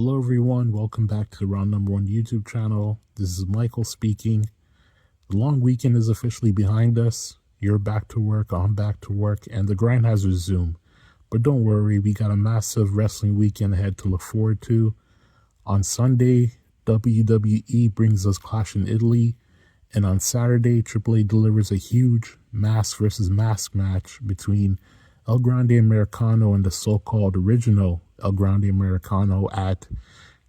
Hello, everyone. Welcome back to the Round No.1 YouTube channel. This is Michael speaking. The long weekend is officially behind us. You're back to work, I'm back to work, and the grind has resumed. But don't worry, we got a massive wrestling weekend ahead to look forward to. On Sunday, WWE brings us Clash in Italy, and on Saturday, AAA delivers a huge mask versus mask match between El Grande Americano and the so-called original El Grande Americano at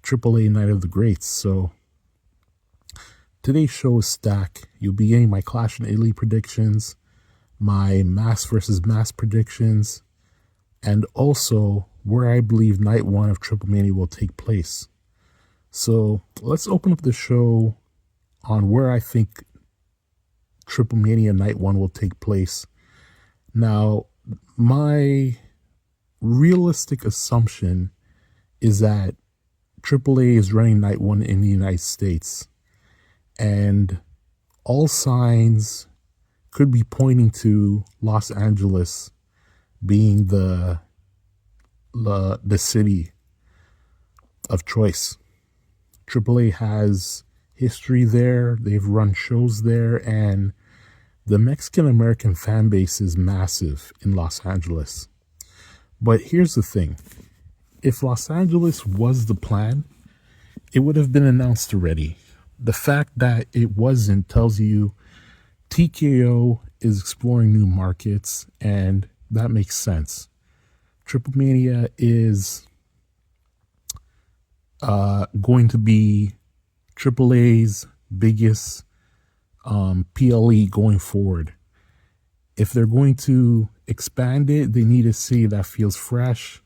AAA Night of the Greats. So today's show is stacked. You'll be getting my Clash in Italy predictions, my mask versus mask predictions, and also where I believe Night 1 of TripleMania will take place. So let's open up the show on where I think TripleMania Night 1 will take place. Now, my realistic assumption is that AAA is running Night 1 in the United States, and all signs could be pointing to Los Angeles being the city of choice. AAA has history there, they've run shows there, and the Mexican-American fan base is massive in Los Angeles. But here's the thing. If Los Angeles was the plan, it would have been announced already. The fact that it wasn't tells you TKO is exploring new markets, and that makes sense. TripleMania is going to be AAA's biggest PLE going forward. If they're going to expand it, they need a city that feels fresh,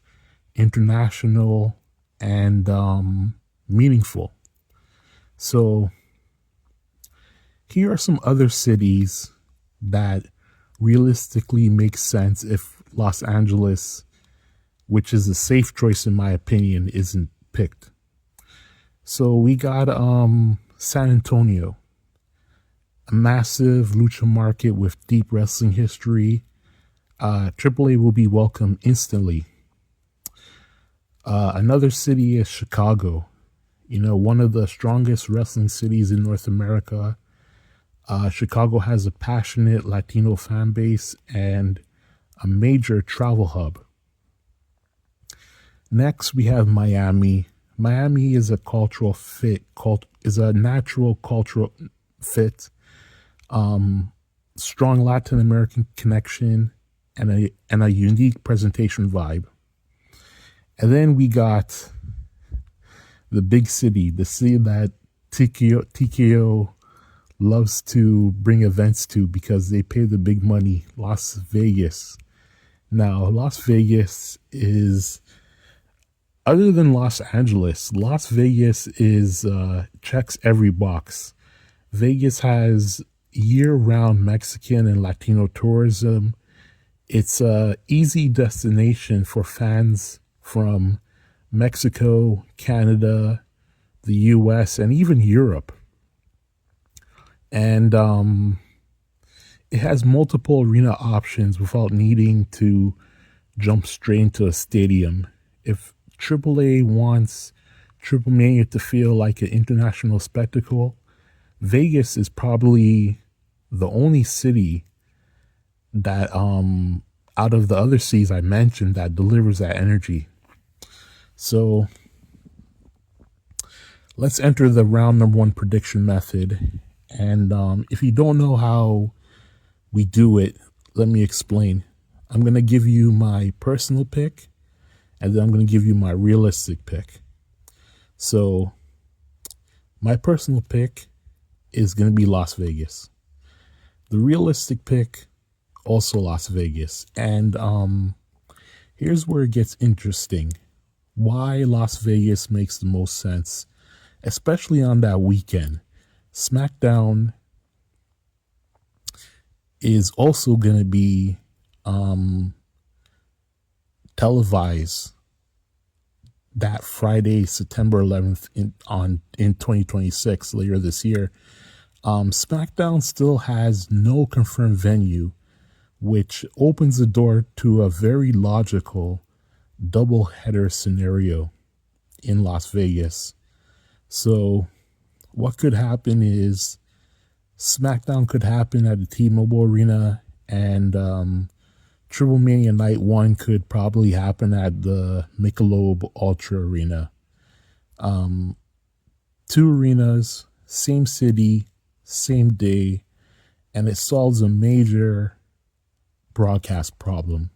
international, and meaningful. So here are some other cities that realistically make sense if Los Angeles, which is a safe choice in my opinion, isn't picked. So we got San Antonio, a massive lucha market with deep wrestling history. AAA will be welcome instantly. Another city is Chicago, one of the strongest wrestling cities in North America. Chicago has a passionate Latino fan base and a major travel hub. Next, we have Miami. Miami is a cultural fit, is a natural cultural fit. Strong Latin American connection and a unique presentation vibe. And then we got the big city, the city that TKO loves to bring events to because they pay the big money, Las Vegas. Now, Las Vegas is, other than Los Angeles, Las Vegas is checks every box. Vegas has year-round Mexican and Latino tourism. It's a easy destination for fans from Mexico, Canada, the US, and even Europe. And it has multiple arena options without needing to jump straight into a stadium. If AAA wants TripleMania to feel like an international spectacle, Vegas is probably the only city that out of the other cities I mentioned that delivers that energy. So let's enter the Round No.1 prediction method. And if you don't know how we do it, let me explain. I'm going to give you my personal pick, and then I'm going to give you my realistic pick. So my personal pick is going to be Las Vegas. The realistic pick, also Las Vegas. And here's where it gets interesting. Why Las Vegas makes the most sense, especially on that weekend. SmackDown is also going to be televised that Friday, September 11th in 2026, later this year. SmackDown still has no confirmed venue, which opens the door to a very logical double-header scenario. in Las Vegas. So what could happen is SmackDown could happen at the T-Mobile Arena, and TripleMania Night 1 could probably happen at the Michelob Ultra Arena. Two arenas, same city, same day, and it solves a major broadcast problem,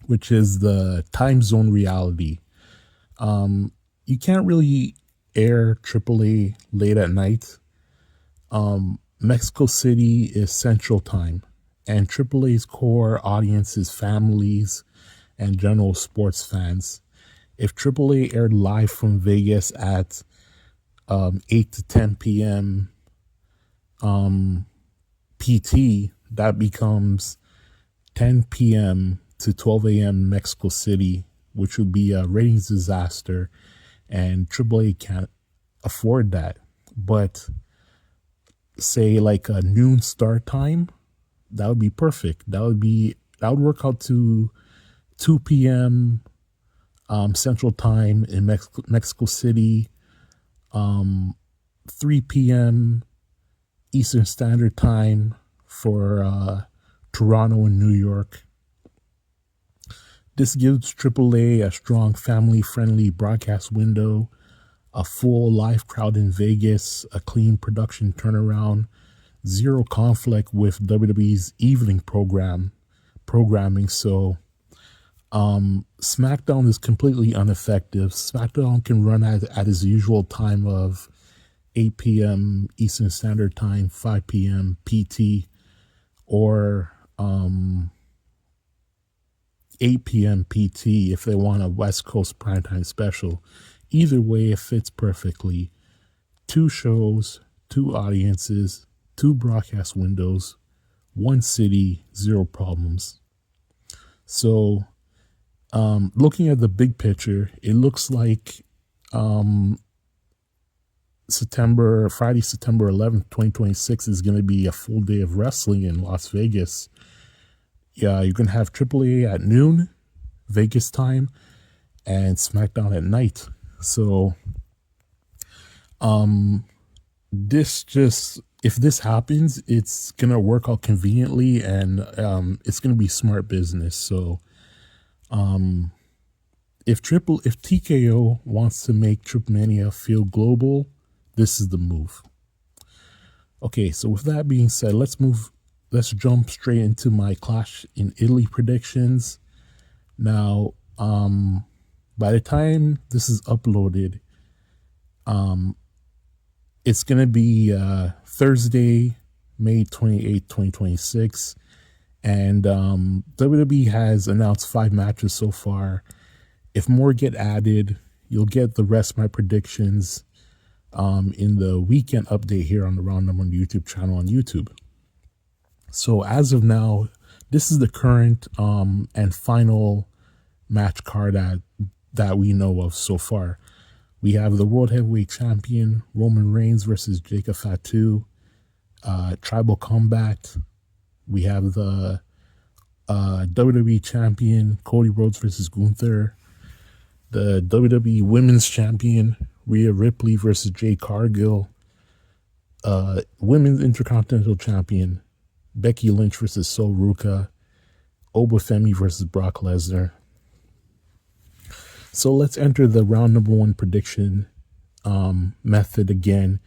which is the time zone reality. You can't really air AAA late at night. Mexico City is Central Time, and AAA's core audience is families and general sports fans. If AAA aired live from Vegas at 8 to 10 p.m. PT, that becomes 10 p.m. to 12 a.m. Mexico City, which would be a ratings disaster, and AAA can't afford that. But say like a noon start time, that would be perfect. That would work out to 2 p.m. Central Time in Mexico City, 3 p.m. Eastern Standard Time for Toronto and New York. This gives AAA a strong family-friendly broadcast window, a full live crowd in Vegas, a clean production turnaround, zero conflict with WWE's evening programming. So SmackDown is completely ineffective. SmackDown can run at its usual time of 8 p.m. Eastern Standard Time, 5 p.m. PT, or 8 p.m. PT if they want a West Coast primetime special. Either way, it fits perfectly. 2 shows, 2 audiences, 2 broadcast windows, 1 city, 0 problems. So, looking at the big picture, it looks like Friday, September 11th, 2026 is going to be a full day of wrestling in Las Vegas. Yeah, you're going to have AAA at noon, Vegas time, and SmackDown at night. So, if this happens, it's going to work out conveniently, and it's going to be smart business. So, if TKO wants to make TripleMania feel global, this is the move. Okay, so with that being said, let's jump straight into my Clash in Italy predictions. Now, by the time this is uploaded, it's going to be Thursday, May 28th, 2026. And WWE has announced 5 matches so far. If more get added, you'll get the rest of my predictions in the weekend update here on the Round No.1 YouTube channel on YouTube. So as of now, this is the current and final match card that we know of so far. We have the World Heavyweight Champion Roman Reigns versus Jacob Fatu, Tribal Combat. We have the WWE Champion Cody Rhodes versus Gunther, the WWE Women's Champion Rhea Ripley versus Jade Cargill, Women's Intercontinental Champion Becky Lynch versus Sol Ruka, Obafemi versus Brock Lesnar. So let's enter the Round No.1 prediction method again.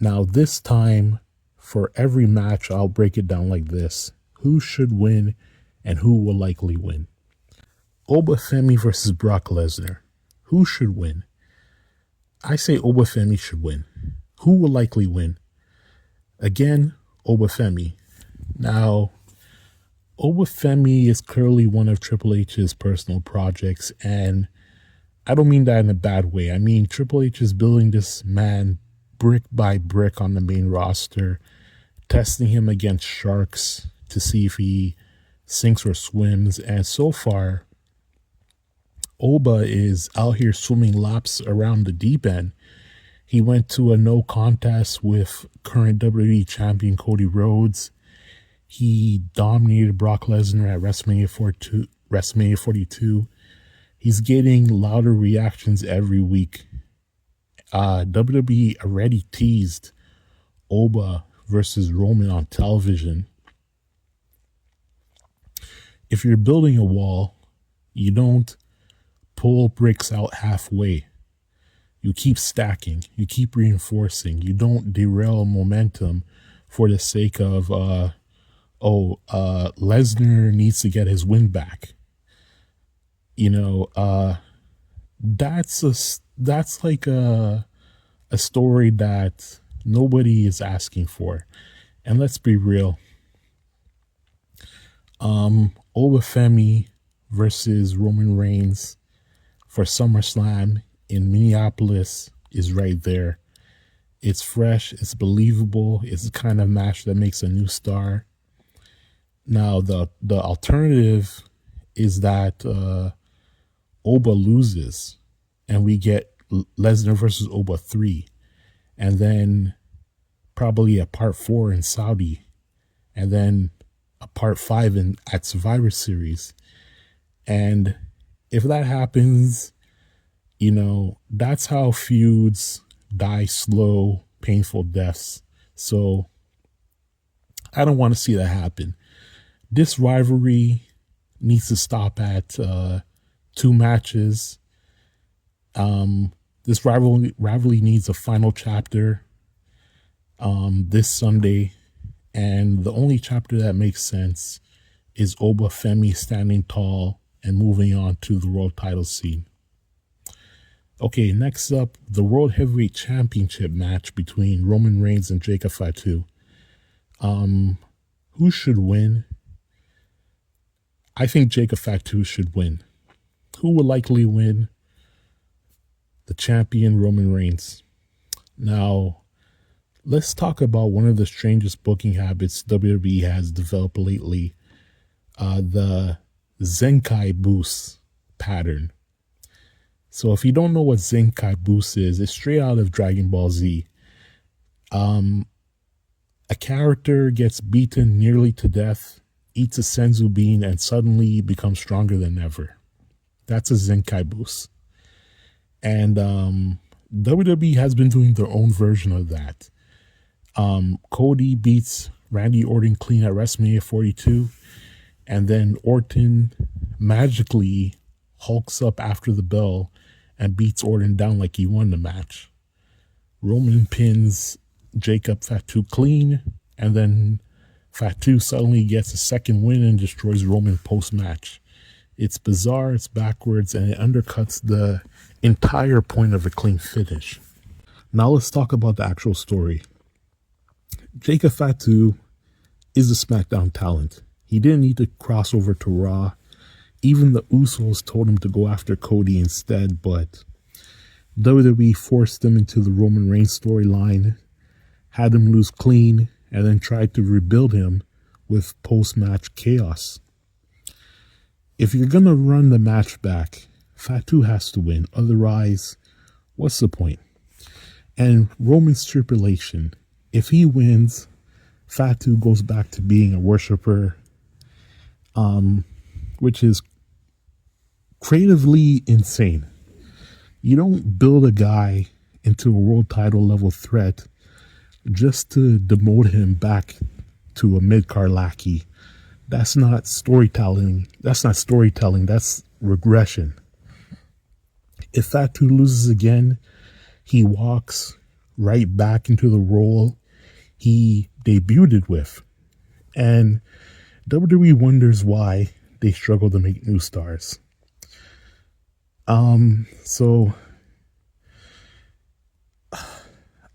Now this time, for every match, I'll break it down like this. Who should win and who will likely win? Obafemi versus Brock Lesnar. Who should win? I say Obafemi should win. Who will likely win? Again, Obafemi. Now, Obafemi is clearly one of Triple H's personal projects, and I don't mean that in a bad way. I mean, Triple H is building this man brick by brick on the main roster, testing him against sharks to see if he sinks or swims, and so far, Oba is out here swimming laps around the deep end. He went to a no contest with current WWE champion Cody Rhodes. He dominated Brock Lesnar at WrestleMania 42. He's getting louder reactions every week. WWE already teased Oba versus Roman on television. If you're building a wall, you don't pull bricks out halfway. You keep stacking, you keep reinforcing, you don't derail momentum for the sake of, Lesnar needs to get his win back. That's like a story that nobody is asking for. And let's be real. Obafemi versus Roman Reigns for SummerSlam in Minneapolis is right there. It's fresh, it's believable, it's the kind of match that makes a new star. Now, the alternative is that Oba loses and we get Lesnar versus Oba 3, and then probably a part 4 in Saudi, and then a part 5 at Survivor Series. And if that happens, that's how feuds die slow, painful deaths. So I don't want to see that happen. This rivalry needs to stop at 2 matches. This rivalry needs a final chapter this Sunday. And the only chapter that makes sense is Obafemi standing tall and moving on to the world title scene. Okay, next up, the World Heavyweight Championship match between Roman Reigns and Jacob Fatu. Who should win? I think Jacob Fatu should win. Who will likely win? The champion, Roman Reigns. Now, let's talk about one of the strangest booking habits WWE has developed lately, the Zenkai Boost pattern. So if you don't know what Zenkai Boost is, it's straight out of Dragon Ball Z. A character gets beaten nearly to death, eats a senzu bean, and suddenly becomes stronger than ever. That's a Zenkai Boost. And WWE has been doing their own version of that. Cody beats Randy Orton clean at WrestleMania 42, and then Orton magically hulks up after the bell and beats Orton down like he won the match. Roman pins Jacob Fatu clean, and then Fatu suddenly gets a second win and destroys Roman post-match. It's bizarre, it's backwards, and it undercuts the entire point of a clean finish. Now let's talk about the actual story. Jacob Fatu is a SmackDown talent. He didn't need to cross over to Raw. Even the Usos told him to go after Cody instead, but WWE forced him into the Roman Reigns storyline, had him lose clean, and then tried to rebuild him with post-match chaos. If you're going to run the match back, Fatu has to win. Otherwise, what's the point? And Roman's stipulation, if he wins, Fatu goes back to being a worshiper, which is creatively insane. You don't build a guy into a world title level threat just to demote him back to a mid-card lackey. That's not storytelling. That's regression. If Fatu loses again, he walks right back into the role he debuted with. And WWE wonders why they struggle to make new stars.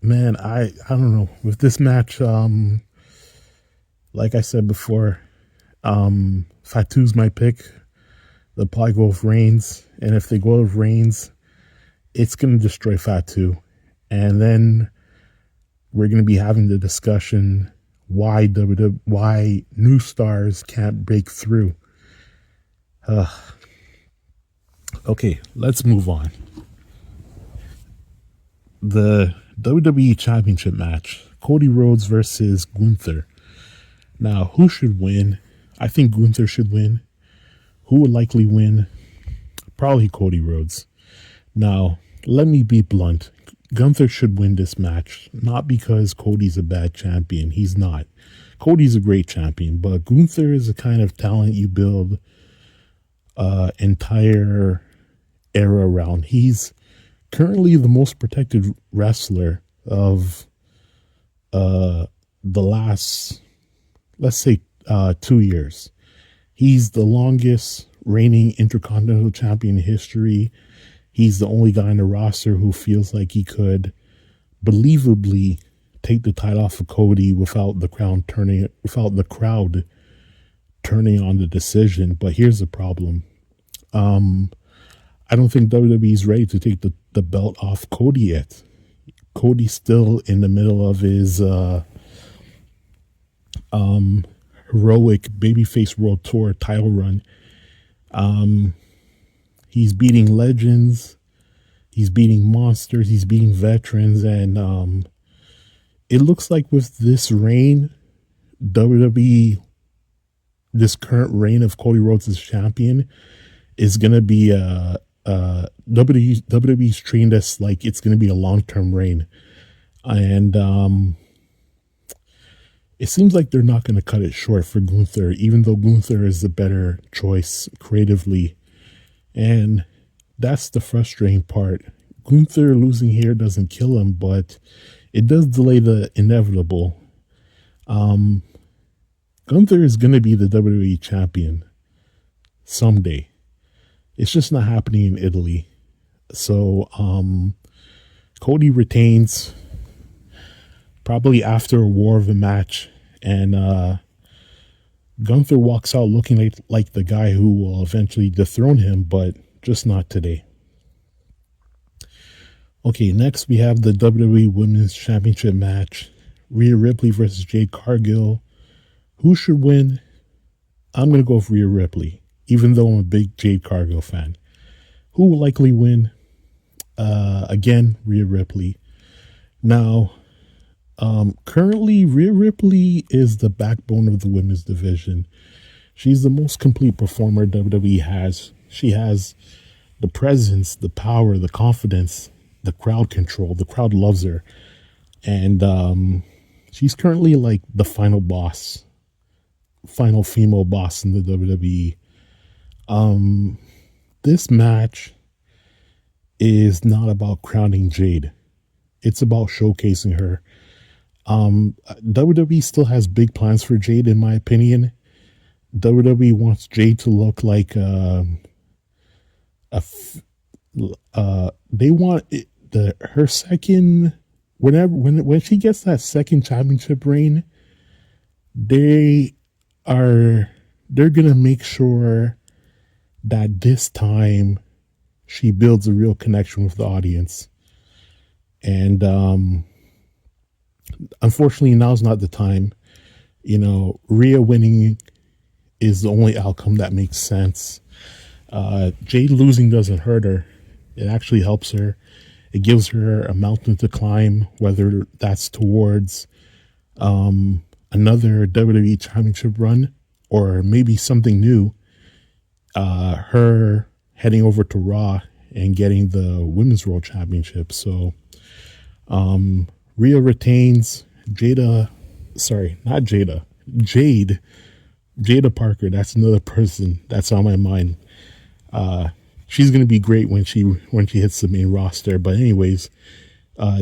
Man, I don't know. With this match, like I said before, Fatu's my pick. They'll probably go with Reigns. And if they go with Reigns, it's going to destroy Fatu. And then we're going to be having the discussion why new stars can't break through. Okay, let's move on. The WWE Championship match, Cody Rhodes versus Gunther. Now, who should win? I think Gunther should win. Who would likely win? Probably Cody Rhodes. Now, let me be blunt. Gunther should win this match, not because Cody's a bad champion. He's not. Cody's a great champion, but Gunther is the kind of talent you build entire era around. He's currently the most protected wrestler of the last, let's say, 2 years. He's the longest reigning Intercontinental Champion in history. He's the only guy in the roster who feels like he could believably take the title off of Cody without the crowd turning on the decision. But here's the problem. I don't think WWE's ready to take the belt off Cody yet. Cody's still in the middle of his heroic Babyface World Tour title run. He's beating legends, he's beating monsters, he's beating veterans, and it looks like with this reign, WWE, this current reign of Cody Rhodes as champion, is going to be WWE's trained us like it's going to be a long-term reign. And it seems like they're not going to cut it short for Gunther, even though Gunther is the better choice creatively. And that's the frustrating part. Gunther losing here doesn't kill him, but it does delay the inevitable. Gunther is going to be the WWE champion someday. It's just not happening in Italy. So Cody retains probably after a war of a match, and Gunther walks out looking like the guy who will eventually dethrone him, but just not today. Okay, next we have the WWE Women's Championship match. Rhea Ripley versus Jade Cargill. Who should win? I'm going to go for Rhea Ripley, even though I'm a big Jade Cargill fan. Who will likely win? Again, Rhea Ripley. Now, currently, Rhea Ripley is the backbone of the women's division. She's the most complete performer WWE has. She has the presence, the power, the confidence, the crowd control. The crowd loves her. And she's currently like the final female boss in the WWE. This match is not about crowning Jade. It's about showcasing her. WWE still has big plans for Jade, in my opinion. WWE wants Jade to look like they want her second, when she gets that second championship reign, they're gonna make sure that this time she builds a real connection with the audience. And unfortunately, now's not the time. You know, Rhea winning is the only outcome that makes sense. Jade losing doesn't hurt her. It actually helps her. It gives her a mountain to climb, whether that's towards another WWE Championship run or maybe something new. Her heading over to Raw and getting the Women's World Championship. So Rhea retains. Jada Parker, that's another person that's on my mind. She's going to be great when she hits the main roster. But anyways,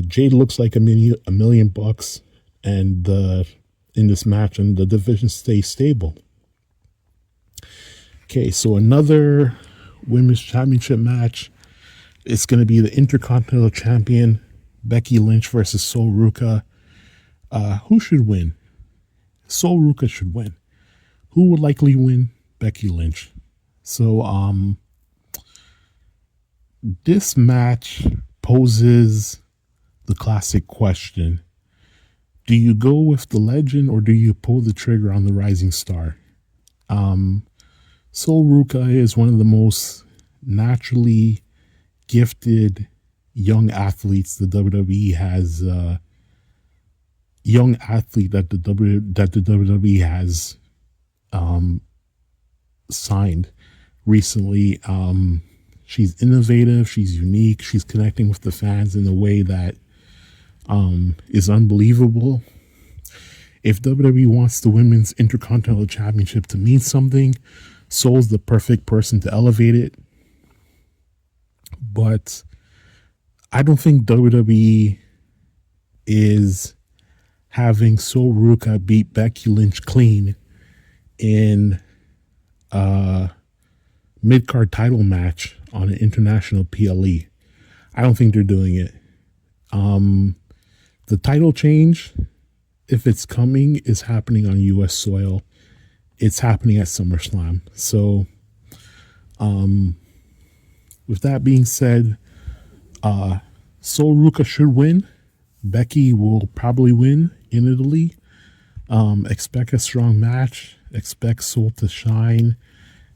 Jade looks like a million bucks, and in this match, and the division stays stable. Okay, so another women's championship match. It's going to be the Intercontinental Champion Becky Lynch versus Sol Ruca. Who should win? Sol Ruca should win. Who would likely win? Becky Lynch. So this match poses the classic question. Do you go with the legend or do you pull the trigger on the rising star? Sol Ruca is one of the most naturally gifted young athletes the WWE has. Young athlete that the WWE has signed recently. She's innovative. She's unique. She's connecting with the fans in a way that is unbelievable. If WWE wants the Women's Intercontinental Championship to mean something, Soul's the perfect person to elevate it. But I don't think WWE is having Sol Ruca beat Becky Lynch clean in a mid-card title match on an international PLE. I don't think they're doing it. The title change, if it's coming, is happening on US soil. It's happening at SummerSlam. So, with that being said, Sol Ruca should win. Becky will probably win in Italy. Expect a strong match. Expect Sol to shine.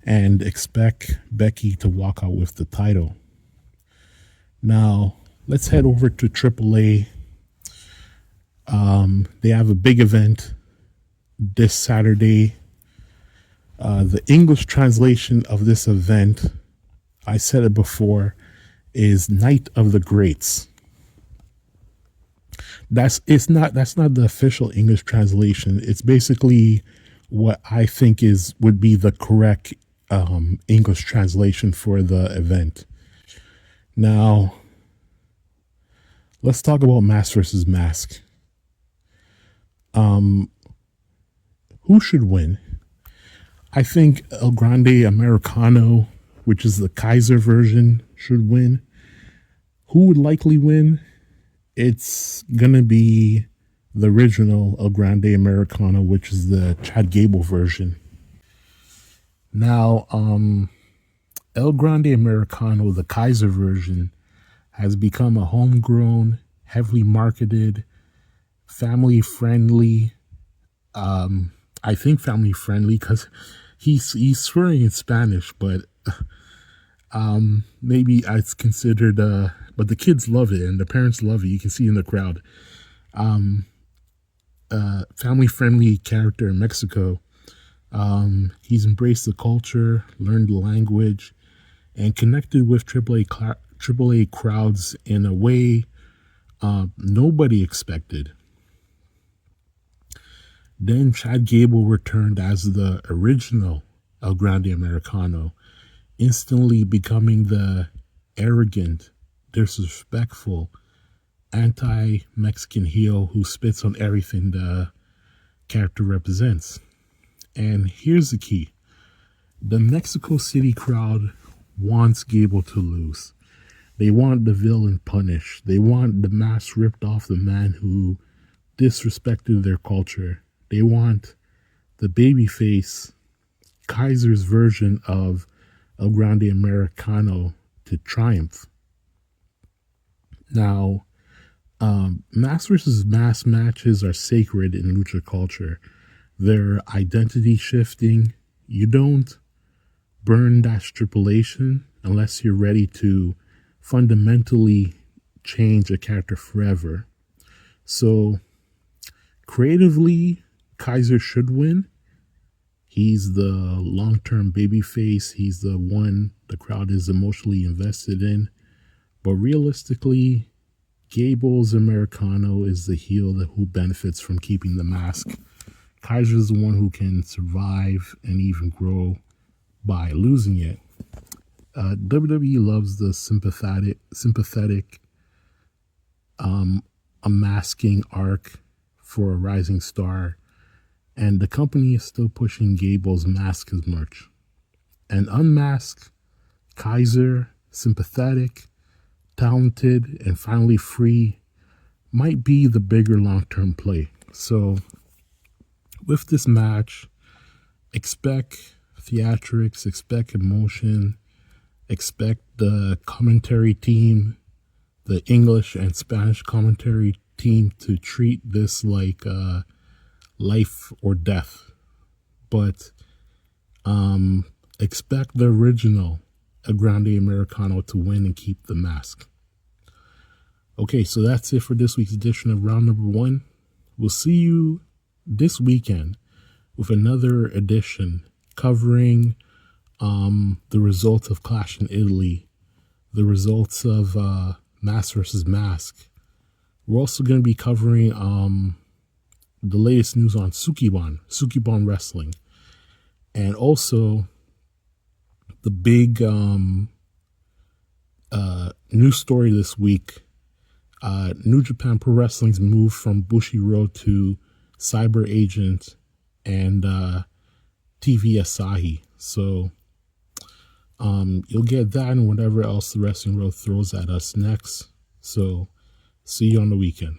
And expect Becky to walk out with the title. Now, let's head over to AAA. They have a big event this Saturday. The English translation of this event, I said it before, is Night of the Greats. That's not the official English translation. It's basically what I think would be the correct English translation for the event. Now, let's talk about mask versus mask. Who should win? I think El Grande Americano, which is the Kaiser version, should win. Who would likely win? It's gonna be the original El Grande Americano, which is the Chad Gable version. Now, El Grande Americano, the Kaiser version, has become a homegrown, heavily marketed, family-friendly, I think family-friendly because he's swearing in Spanish, but maybe it's considered, but the kids love it and the parents love it. You can see in the crowd. Family-friendly character in Mexico. He's embraced the culture, learned the language, and connected with AAA crowds in a way nobody expected. Then Chad Gable returned as the original El Grande Americano, instantly becoming the arrogant, disrespectful, anti-Mexican heel who spits on everything the character represents. And here's the key. The Mexico City crowd wants Gable to lose. They want the villain punished. They want the mask ripped off the man who disrespected their culture. They want the babyface Kaiser's version of El Grande Americano to triumph. Now, mask versus mask matches are sacred in lucha culture. They're identity shifting. You don't burn that stipulation unless you're ready to fundamentally change a character forever. So, creatively, Kaiser should win. He's the long-term babyface. He's the one the crowd is emotionally invested in. But realistically, Gable's Americano is the heel who benefits from keeping the mask. Kaiser is the one who can survive and even grow by losing it. WWE loves the sympathetic unmasking arc for a rising star, and the company is still pushing Gable's mask as merch. And unmasked Kaiser, sympathetic, talented, and finally free might be the bigger long-term play. So with this match, expect theatrics, expect emotion, expect the commentary team, the English and Spanish commentary team to treat this like life or death. But expect the original El Grande Americano to win and keep the mask. Okay, so that's it for this week's edition of Round Number 1. We'll see you this weekend with another edition covering the results of Clash in Italy the results of Mask versus Mask. We're also going to be covering the latest news on Sukiban Wrestling, and also the big news story this week. New Japan Pro Wrestling's moved from Bushiroad to Cyber Agent and TV Asahi. So you'll get that and whatever else the Wrestling World throws at us next. So see you on the weekend.